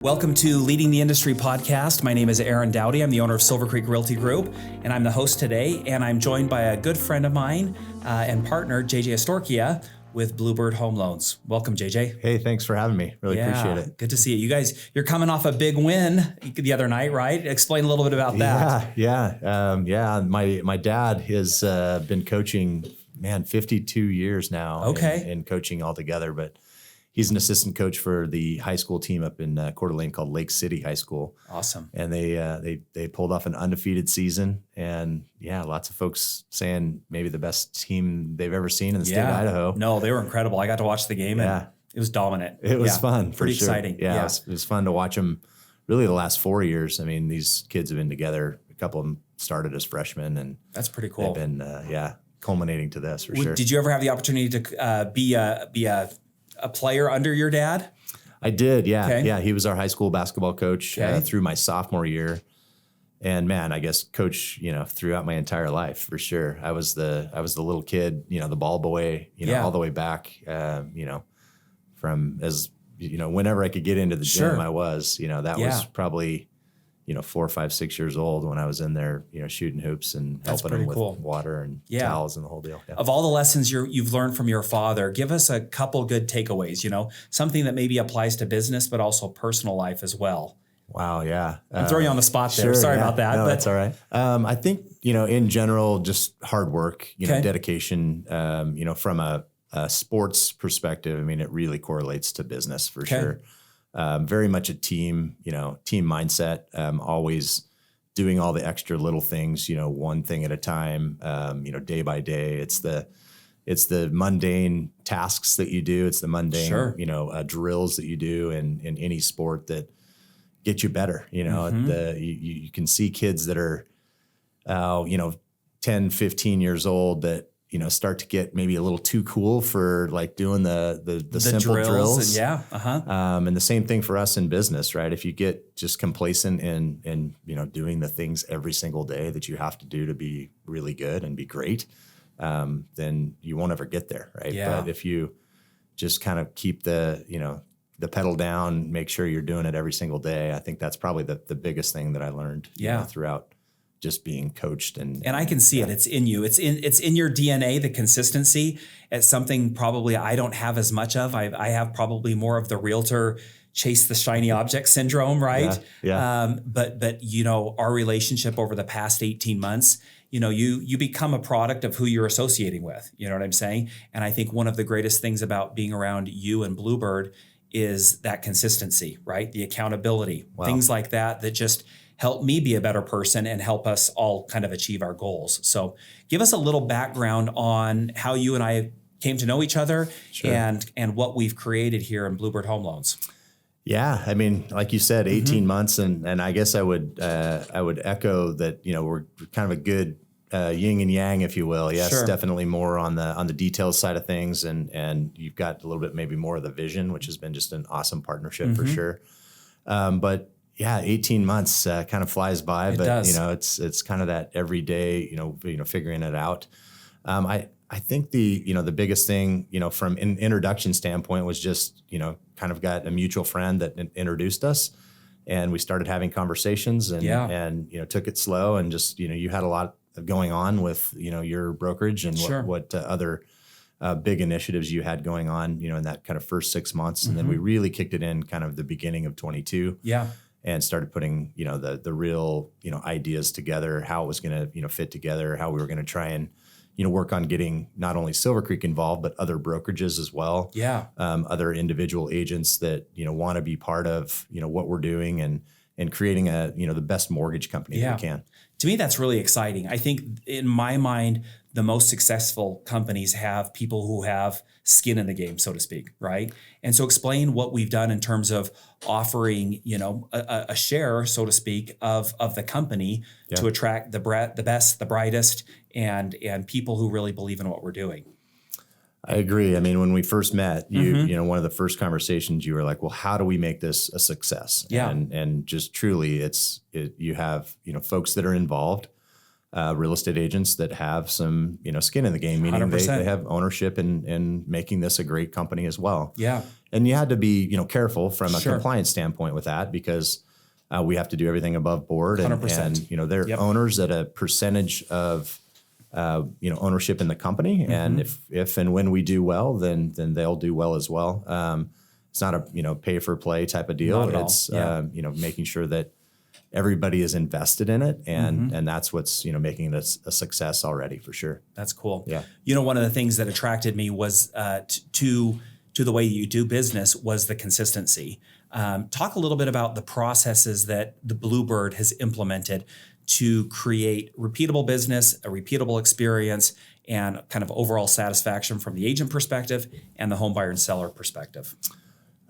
Welcome to Leading the Industry podcast. My name is Aaron Doughty. I'm the owner of Silvercreek Realty Group, and I'm the host today. And I'm joined by a good friend of mine and partner, JJ Astorquia, with Bluebird Home Loans. Welcome, JJ. Hey, thanks for having me. Really appreciate it. Good to see you. You guys, you're coming off a big win the other night, right? Explain a little bit about that. My dad has been coaching, 52 years now. Okay. In coaching altogether, but he's an assistant coach for the high school team up in Coeur d'Alene called Lake City High School. Awesome. And they pulled off an undefeated season, and lots of folks saying maybe the best team they've ever seen in the state of Idaho. No, they were incredible. I got to watch the game, and it was dominant. It was fun. Pretty for sure. exciting. Yeah. It was fun to watch them. Really, the last 4 years. I mean, these kids have been together. A couple of them started as freshmen, and that's pretty cool. They've been culminating to this for sure. Did you ever have the opportunity to be a player under your dad? I did, yeah. Okay. Yeah, he was our high school basketball coach through my sophomore year. And man, I guess coach, throughout my entire life for sure. I was the little kid, the ball boy, all the way back, from as, whenever I could get into the gym, I was, that was probably, 4, 5, 6 years old when I was in there, shooting hoops and helping them with water and towels and the whole deal. Yeah. Of all the lessons you've learned from your father, give us a couple good takeaways, something that maybe applies to business, but also personal life as well. Wow. Yeah. I'm throwing you on the spot there. Sure, Sorry about that. No, that's all right. I think, in general, just hard work, dedication, from a sports perspective, I mean, it really correlates to business for sure. Very much a team mindset, always doing all the extra little things, one thing at a time, day by day. It's the mundane tasks that you do. It's the mundane, drills that you do in any sport that get you better. You can see kids that are, 10, 15 years old that, start to get maybe a little too cool for like doing the simple drills. And the same thing for us in business, right? If you get just complacent in doing the things every single day that you have to do to be really good and be great, then you won't ever get there, right? Yeah. But if you just kind of keep the pedal down, make sure you're doing it every single day, I think that's probably the biggest thing that I learned throughout just being coached. And I can see it. It's in you. It's in your DNA, the consistency. It's something probably I don't have as much of. I have probably more of the realtor chase the shiny object syndrome, right? Yeah. But our relationship over the past 18 months, you become a product of who you're associating with. You know what I'm saying? And I think one of the greatest things about being around you and Bluebird is that consistency, right? The accountability, things like that just help me be a better person and help us all kind of achieve our goals. So give us a little background on how you and I came to know each other and what we've created here in Bluebird Home Loans. Yeah. I mean, like you said, 18 months. And I guess I would echo that, we're kind of a good yin and yang, if you will. Yes, definitely more on the details side of things. And you've got a little bit, maybe more of the vision, which has been just an awesome partnership for sure. But 18 months kind of flies by, but does. It's kind of that every day, figuring it out. I think the biggest thing, from an introduction standpoint was just, kind of got a mutual friend that introduced us, and we started having conversations and took it slow, and just, you had a lot going on with, your brokerage and what other big initiatives you had going on, in that kind of first 6 months. And then we really kicked it in kind of the beginning of 22. Yeah. And started putting, the real, ideas together, how it was going to, fit together, how we were going to try and, work on getting not only Silvercreek involved, but other brokerages as well. Yeah. Other individual agents that, want to be part of, what we're doing and creating the best mortgage company that we can. To me, that's really exciting. I think in my mind, the most successful companies have people who have skin in the game, so to speak, right? And so explain what we've done in terms of offering, a share, so to speak, of the company to attract the best, the brightest, and people who really believe in what we're doing. I agree. I mean, when we first met, one of the first conversations, you were like, well, how do we make this a success? Yeah. And just truly you have, folks that are involved, real estate agents that have some, skin in the game, meaning they have ownership in making this a great company as well. Yeah. And you had to be, careful from a compliance standpoint with that because we have to do everything above board and 100%. they're owners at a percentage of, ownership in the company. And if and when we do well, then they'll do well as well. It's not a, pay for play type of deal. It's, making sure that everybody is invested in it. And that's what's, making it a success already for sure. That's cool. Yeah. One of the things that attracted me was to the way you do business was the consistency. Talk a little bit about the processes that the Bluebird has implemented to create repeatable business, a repeatable experience, and kind of overall satisfaction from the agent perspective and the home buyer and seller perspective.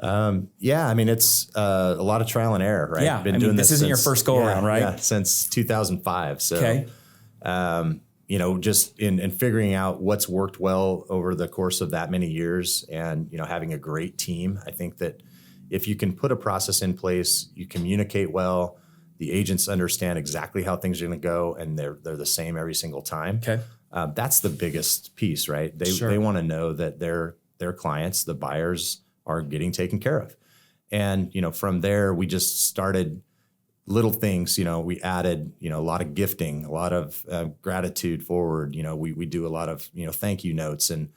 It's a lot of trial and error, right? Yeah, this isn't your first go around, right? Yeah, since 2005. So, okay. Just in figuring out what's worked well over the course of that many years and, having a great team. I think that if you can put a process in place, you communicate well, the agents understand exactly how things are going to go and they're the same every single time. Okay. That's the biggest piece, right? They want to know that their clients, the buyers, are getting taken care of. And, from there, we just started little things, we added, a lot of gifting, a lot of gratitude forward. We do a lot of, thank you notes and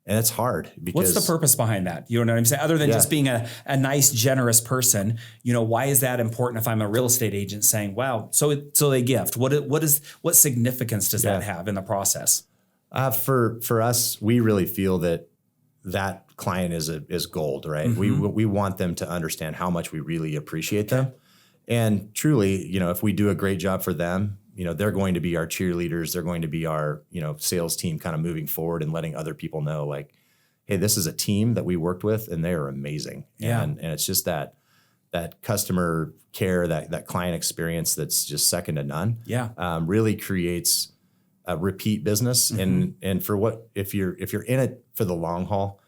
it's hard because. What's the purpose behind that? You know what I'm saying? Other than just being a nice, generous person, why is that important if I'm a real estate agent saying, wow, so they gift? What significance does that have in the process? For us, we really feel that client is gold, right? We want them to understand how much we really appreciate them. And truly, if we do a great job for them, they're going to be our cheerleaders. They're going to be our, sales team kind of moving forward and letting other people know like, hey, this is a team that we worked with and they are amazing. Yeah. And it's just that customer care, that client experience that's just second to none. Yeah. Really creates a repeat business. And for what, if you're in it for the long haul,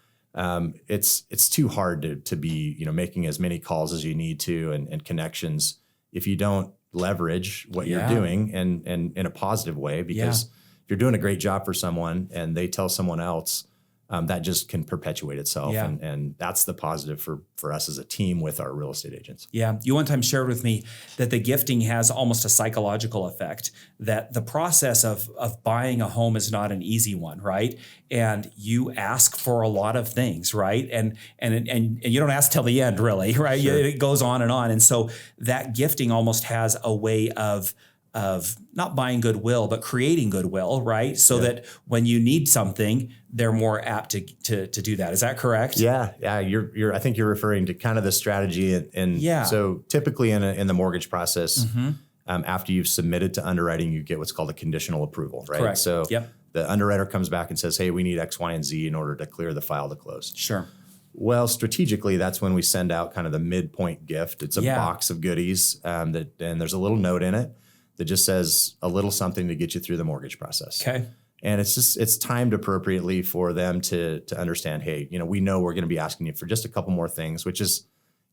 it's too hard to be, making as many calls as you need to and connections if you don't leverage what you're doing and in a positive way, because if you're doing a great job for someone and they tell someone else, that just can perpetuate itself. Yeah. And that's the positive for us as a team with our real estate agents. Yeah. You one time shared with me that the gifting has almost a psychological effect, that the process of buying a home is not an easy one, right? And you ask for a lot of things, right? And you don't ask till the end, really, right? Sure. It goes on. And so that gifting almost has a way of not buying goodwill, but creating goodwill, right? So that when you need something, they're more apt to do that. Is that correct? Yeah. I think you're referring to kind of the strategy and so typically in the mortgage process, after you've submitted to underwriting, you get what's called a conditional approval, right? Correct. So the underwriter comes back and says, hey, we need X, Y, and Z in order to clear the file to close. Sure. Well, strategically, that's when we send out kind of the midpoint gift. It's a box of goodies and there's a little note in it that just says a little something to get you through the mortgage process. Okay. And it's timed appropriately for them to understand, hey, we know we're going to be asking you for just a couple more things, which is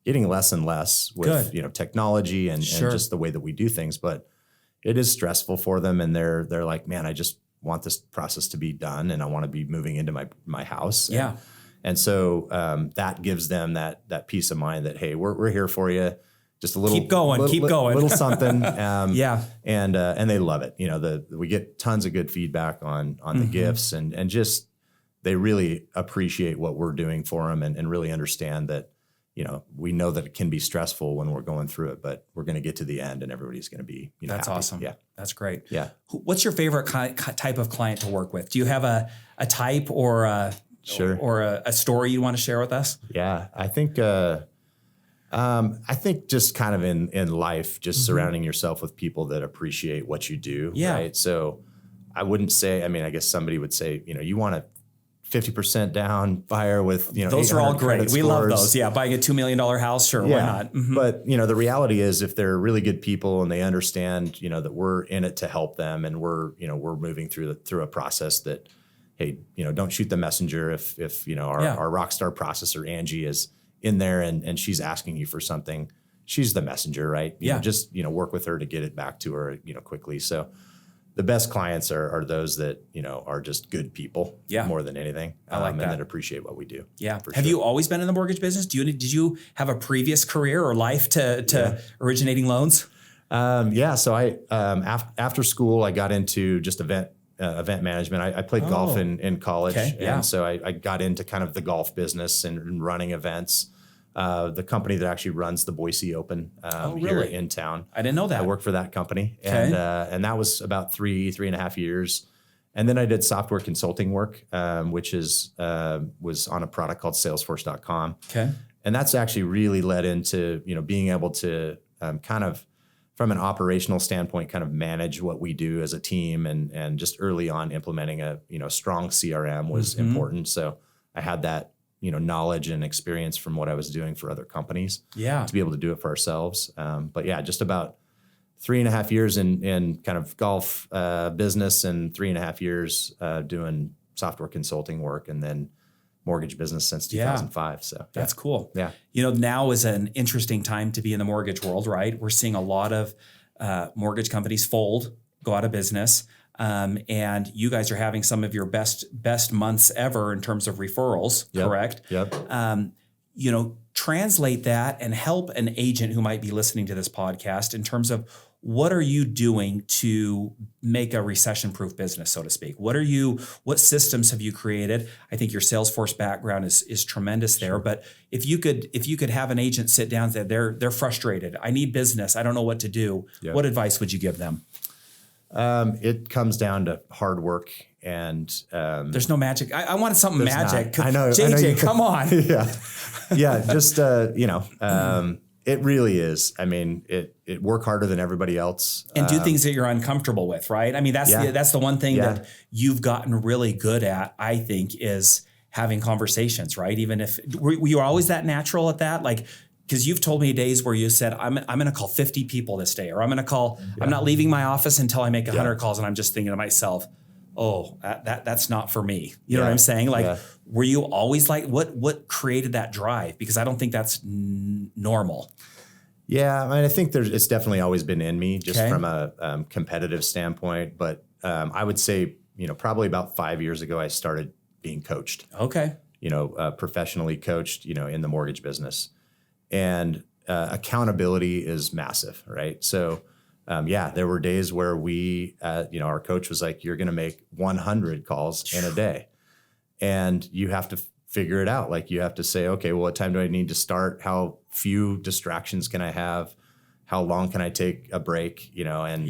getting less and less with, technology and just the way that we do things. But it is stressful for them. And they're like, man, I just want this process to be done. And I want to be moving into my house. Yeah. And so that gives them that peace of mind that, hey, we're here for you. Just a little, keep going, little something. And they love it. We get tons of good feedback on the gifts and just, they really appreciate what we're doing for them and really understand that, we know that it can be stressful when we're going through it, but we're going to get to the end and everybody's going to be, That's happy. awesome. Yeah. That's great. Yeah. What's your favorite type of client to work with? Do you have a type or a story you want to share with us? Yeah. I think just kind of in life, just surrounding yourself with people that appreciate what you do. Yeah. Right. So I wouldn't say, I guess somebody would say, you want a 50% down buyer with, those are all great. We love those. Yeah. Buying a $2 million house. Sure. Yeah. Why not? Mm-hmm. But, the reality is if they're really good people and they understand, that we're in it to help them and we're moving through a process that, hey, don't shoot the messenger. If our rock star processor, Angie, is in there and she's asking you for something, she's the messenger, right? Just, work with her to get it back to her, quickly. So the best clients are those that, are just good people more than anything. I like that. And that appreciate what we do. Yeah. Have you always been in the mortgage business? Did you have a previous career or life to originating loans? So I, after school, I got into just event management. I played golf in college. Okay. Yeah. And so I got into kind of the golf business and running events. The company that actually runs the Boise Open here in town. I didn't know that. I worked for that company. Okay. And that was about 3.5 years. And then I did software consulting work, which was on a product called Salesforce.com. Okay. And that's actually really led into, being able to kind of, from an operational standpoint, kind of manage what we do as a team, and just early on implementing a strong CRM was important. So I had that knowledge and experience from what I was doing for other companies. To be able to do it for ourselves. But yeah, just about 3.5 years in kind of golf business, and 3.5 years doing software consulting work, and then mortgage business since 2005. So that's cool. Yeah. Now is an interesting time to be in the mortgage world, right? We're seeing a lot of mortgage companies fold, go out of business. And you guys are having some of your best months ever in terms of referrals, correct? Yep. Translate that and help an agent who might be listening to this podcast in terms of what are you doing to make a recession-proof business, so to speak? What systems have you created? I think your Salesforce background is tremendous there. But if you could have an agent sit down and say they're frustrated, I need business, I don't know what to do. What advice would you give them? It comes down to hard work, and there's no magic. I wanted something magic. I know, JJ, come on. Just it really is. I mean, it work harder than everybody else, and do things that you're uncomfortable with, right? I mean, that's the one thing that you've gotten really good at, I think, is having conversations, right? Even if were you always that natural at that, like. Because you've told me days where you said, I'm going to call 50 people this day, or I'm going to call, I'm not leaving my office until I make 100 calls. And I'm just thinking to myself, oh, that's not for me. You know what I'm saying? Like, were you always like, what created that drive? Because I don't think that's normal. Yeah. I mean, I think it's definitely always been in me, just from a competitive standpoint. But I would say, probably about 5 years ago, I started being coached. Okay. Professionally coached, in the mortgage business. And accountability is massive, right? So, there were days where our coach was like, you're going to make 100 calls in a day, and you have to figure it out. Like, you have to say, okay, well, what time do I need to start? How few distractions can I have? How long can I take a break? And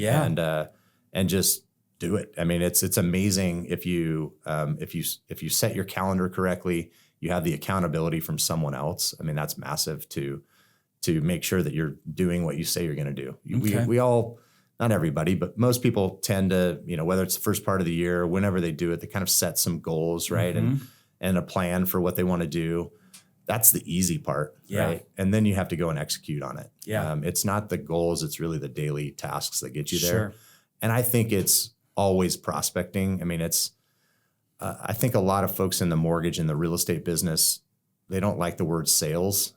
just do it. I mean, it's amazing if you set your calendar correctly. You have the accountability from someone else. I mean, that's massive to make sure that you're doing what you say you're going to do. We all, not everybody, but most people tend to, whether it's the first part of the year or whenever they do it, they kind of set some goals, right? And a plan for what they want to do. That's the easy part, right? And then you have to go and execute on it. It's not the goals, it's really the daily tasks that get you there. Sure. And I think it's always prospecting. I mean, I think a lot of folks in the mortgage and the real estate business, they don't like the word sales,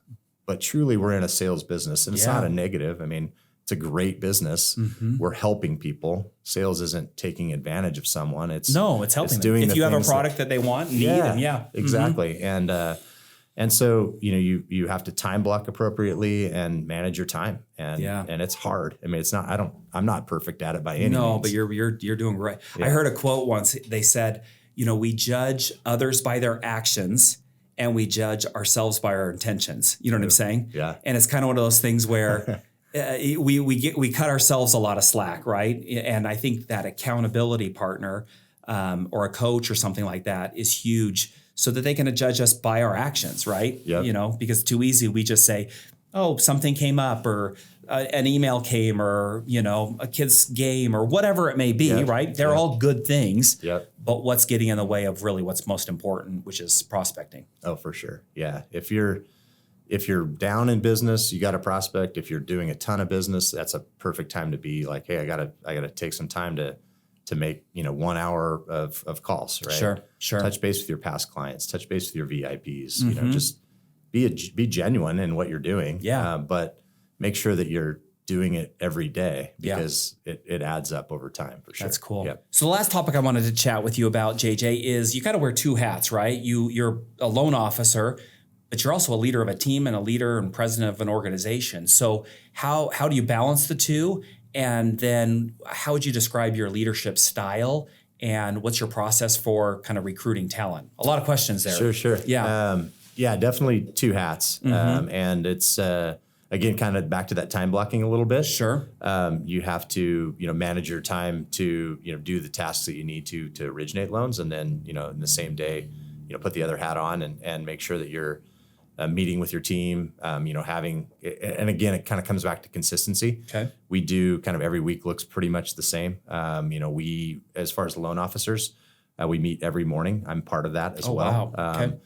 but truly we're in a sales business, and it's not a negative. I mean, it's a great business. We're helping people. Sales isn't taking advantage of someone. It's helping them. If you have a product that they want, need, and exactly. And so, you have to time block appropriately and manage your time. And it's hard. I mean, I'm not perfect at it by any means. No, but you're doing great. I heard a quote once. They said, we judge others by their actions and we judge ourselves by our intentions. You know what I'm saying? Yeah. And it's kind of one of those things where we cut ourselves a lot of slack, right? And I think that accountability partner or a coach or something like that is huge, so that they can judge us by our actions, right? Yep. Because too easy, we just say, oh, something came up, or an email came, or, a kid's game, or whatever it may be, right? They're all good things, but what's getting in the way of really what's most important, which is prospecting. Oh, for sure. Yeah. If you're down in business, you got to prospect. If you're doing a ton of business, that's a perfect time to be like, hey, I gotta take some time to make, 1 hour of calls, right? Sure. Touch base with your past clients, touch base with your VIPs, just be genuine in what you're doing. Yeah. But make sure that you're doing it every day because it adds up over time for sure. That's cool. Yep. So the last topic I wanted to chat with you about, JJ, is you got to wear two hats, right? You're a loan officer, but you're also a leader of a team and a leader and president of an organization. So how do you balance the two? And then how would you describe your leadership style? And what's your process for kind of recruiting talent? A lot of questions there. Sure. Yeah. Definitely two hats. And it's, again, kind of back to that time blocking a little bit. Sure. You have to, manage your time to, do the tasks that you need to originate loans. And then, in the same day, put the other hat on and make sure that you're meeting with your team, having, and again, it kind of comes back to consistency. Okay. We do kind of every week looks pretty much the same. We, as far as loan officers, we meet every morning. I'm part of that as well. Wow. Okay.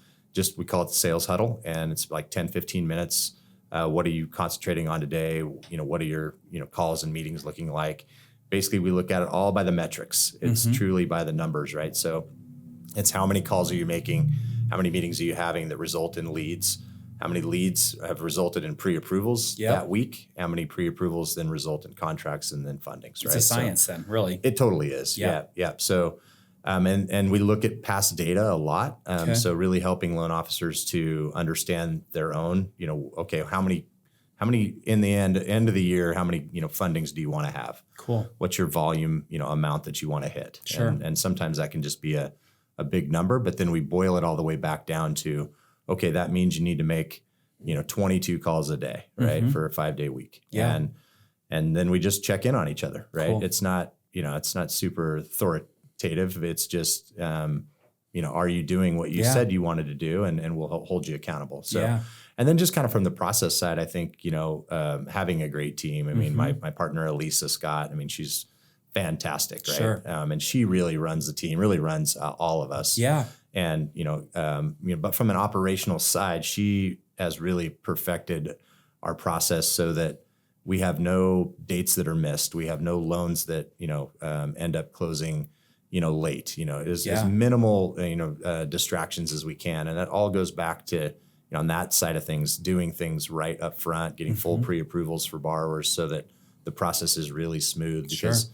We call it the sales huddle, and it's like 10, 15 minutes. What are you concentrating on today? What are your, calls and meetings looking like? Basically, we look at it all by the metrics. It's truly by the numbers, right? So it's how many calls are you making? How many meetings are you having that result in leads? How many leads have resulted in pre-approvals that week? How many pre-approvals then result in contracts and then fundings, right? It's a science then, really. It totally is. Yeah. So, and we look at past data a lot. So really helping loan officers to understand their own, okay, how many in the end of the year, how many, fundings do you want to have? Cool. What's your volume, amount that you want to hit? Sure. And sometimes that can just be a big number, but then we boil it all the way back down to, okay, that means you need to make, 22 calls a day, right? For a 5-day week. Yeah. And then we just check in on each other, right? Cool. It's not, it's not super authoritative. It's just, are you doing what you said you wanted to do? And we'll hold you accountable. So, and then just kind of from the process side, I think, having a great team. I mean, my partner, Elisa Scott, she's fantastic, right? Sure. And she really runs the team, really runs all of us. Yeah. And, but from an operational side, she has really perfected our process so that we have no dates that are missed. We have no loans that, end up closing, late, as minimal, distractions as we can. And that all goes back to, on that side of things, doing things right up front, getting full pre-approvals for borrowers so that the process is really smooth. Because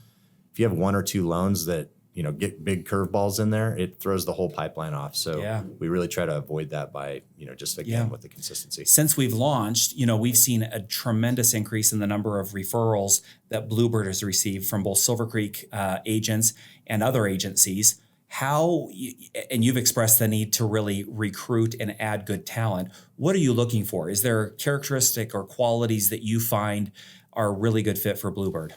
if you have one or two loans that, get big curveballs in there, it throws the whole pipeline off. So we really try to avoid that by, just again, with the consistency. Since we've launched, we've seen a tremendous increase in the number of referrals that Bluebird has received from both Silvercreek agents and other agencies. And you've expressed the need to really recruit and add good talent. What are you looking for? Is there a characteristic or qualities that you find are a really good fit for Bluebird?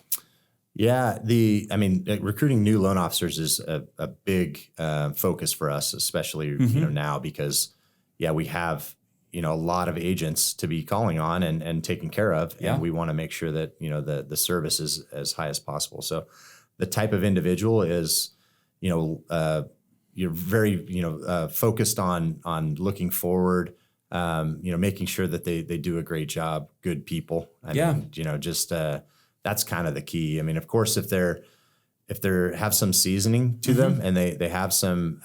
Yeah, recruiting new loan officers is a big focus for us, especially now because we have a lot of agents to be calling on and taking care of, and we want to make sure that the service is as high as possible. So the type of individual is you're very focused on looking forward, making sure that they do a great job, good people. That's kind of the key. Of course, if they have some seasoning to them and they have some,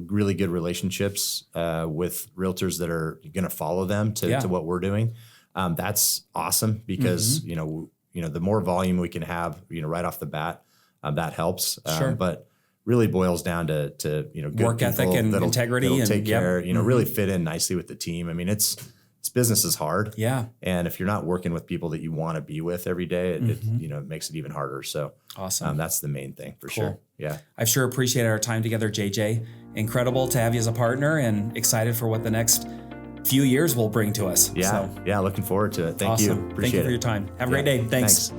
really good relationships with realtors that are going to follow them to what we're doing, that's awesome because, the more volume we can have, right off the bat, that helps. But really boils down to good work ethic and integrity that'll and take care, really fit in nicely with the team. It's business is hard. Yeah. And if you're not working with people that you want to be with every day, it makes it even harder. So awesome. That's the main thing for sure. Yeah. I've sure appreciated our time together, JJ. Incredible to have you as a partner and excited for what the next few years will bring to us. Yeah. Looking forward to it. Thank you. Awesome. Thank you for your time. Have a great day. Thanks.